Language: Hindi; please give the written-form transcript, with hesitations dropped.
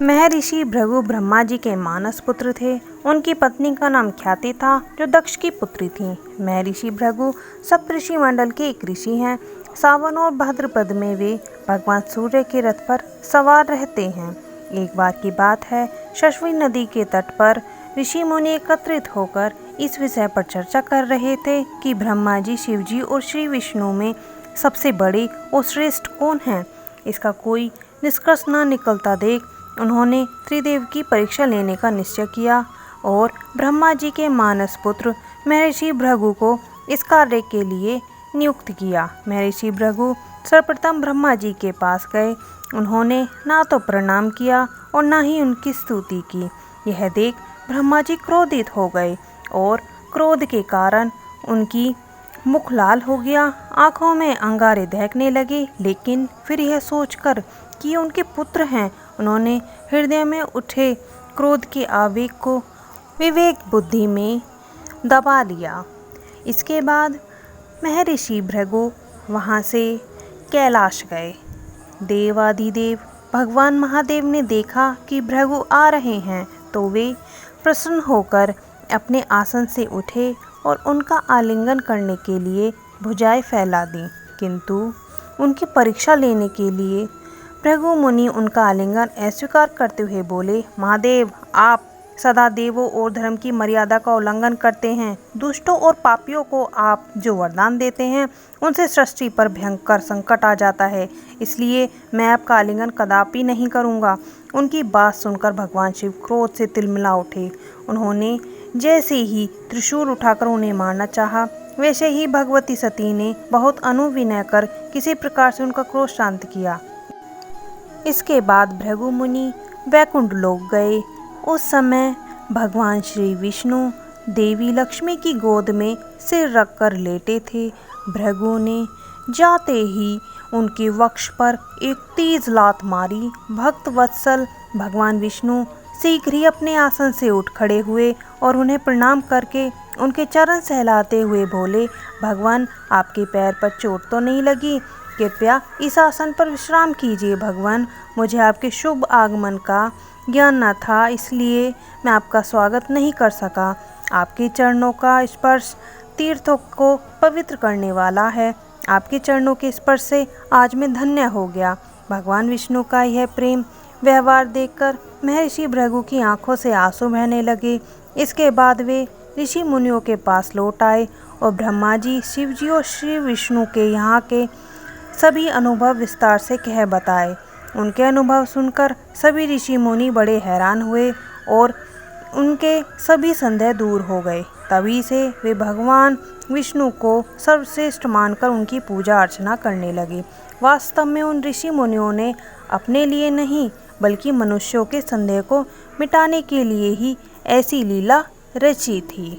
महर्षि भृगु ब्रह्मा जी के मानस पुत्र थे। उनकी पत्नी का नाम ख्याति था, जो दक्ष की पुत्री थी। महर्षि भृगु सप्तऋषि मंडल के एक ऋषि हैं। सावन और भाद्रपद में वे भगवान सूर्य के रथ पर सवार रहते हैं। एक बार की बात है, शश्वी नदी के तट पर ऋषि मुनि एकत्रित होकर इस विषय पर चर्चा कर रहे थे कि ब्रह्मा जी, शिव जी और श्री विष्णु में सबसे बड़े और श्रेष्ठ कौन हैं। इसका कोई निष्कर्ष न निकलता देख उन्होंने त्रिदेव की परीक्षा लेने का निश्चय किया और ब्रह्मा जी के मानस पुत्र महर्षि भृगु को इस कार्य के लिए नियुक्त किया। महर्षि भृगु सर्वप्रथम ब्रह्मा जी के पास गए। उन्होंने ना तो प्रणाम किया और ना ही उनकी स्तुति की। यह देख ब्रह्मा जी क्रोधित हो गए और क्रोध के कारण उनकी मुख लाल हो गया, आंखों में अंगारे दहकने लगे। लेकिन फिर यह सोचकर कि उनके पुत्र हैं, उन्होंने हृदय में उठे क्रोध के आवेग को विवेक बुद्धि में दबा लिया। इसके बाद महर्षि भृगु वहाँ से कैलाश गए। देवादिदेव भगवान महादेव ने देखा कि भृगु आ रहे हैं तो वे प्रसन्न होकर अपने आसन से उठे और उनका आलिंगन करने के लिए भुजाएं फैला दी। किंतु उनकी परीक्षा लेने के लिए भृगु मुनि उनका आलिंगन अस्वीकार करते हुए बोले, महादेव, आप सदा देवों और धर्म की मर्यादा का उल्लंघन करते हैं। दुष्टों और पापियों को आप जो वरदान देते हैं उनसे सृष्टि पर भयंकर संकट आ जाता है, इसलिए मैं आपका आलिंगन कदापि नहीं करूँगा। उनकी बात सुनकर भगवान शिव क्रोध से तिलमिला उठे। उन्होंने जैसे ही त्रिशूल उठाकर उन्हें मारना चाहा, वैसे ही भगवती सती ने बहुत अनुविनय कर किसी प्रकार से उनका क्रोध शांत किया। इसके बाद भृगु मुनि वैकुंठ लोक गए। उस समय भगवान श्री विष्णु देवी लक्ष्मी की गोद में सिर रखकर लेटे थे। भृगु ने जाते ही उनके वक्ष पर एक तेज लात मारी। भक्त वत्सल भगवान विष्णु शीघ्र ही अपने आसन से उठ खड़े हुए और उन्हें प्रणाम करके उनके चरण सहलाते हुए बोले, भगवान, आपके पैर पर चोट तो नहीं लगी? कृपया इस आसन पर विश्राम कीजिए। भगवान, मुझे आपके शुभ आगमन का ज्ञान न था, इसलिए मैं आपका स्वागत नहीं कर सका। आपके चरणों का स्पर्श तीर्थों को पवित्र करने वाला है। आपके चरणों के स्पर्श से आज मैं धन्य हो गया। भगवान विष्णु का यह प्रेम व्यवहार देखकर महर्षि भृगु की आंखों से आंसू बहने लगे। इसके बाद वे ऋषि मुनियों के पास लौट आए और ब्रह्मा जी, शिव जी और श्री विष्णु के यहाँ के सभी अनुभव विस्तार से कह बताए। उनके अनुभव सुनकर सभी ऋषि मुनि बड़े हैरान हुए और उनके सभी संदेह दूर हो गए। तभी से वे भगवान विष्णु को सर्वश्रेष्ठ मानकर उनकी पूजा अर्चना करने लगे। वास्तव में उन ऋषि मुनियों ने अपने लिए नहीं बल्कि मनुष्यों के संदेह को मिटाने के लिए ही ऐसी लीला रची थी।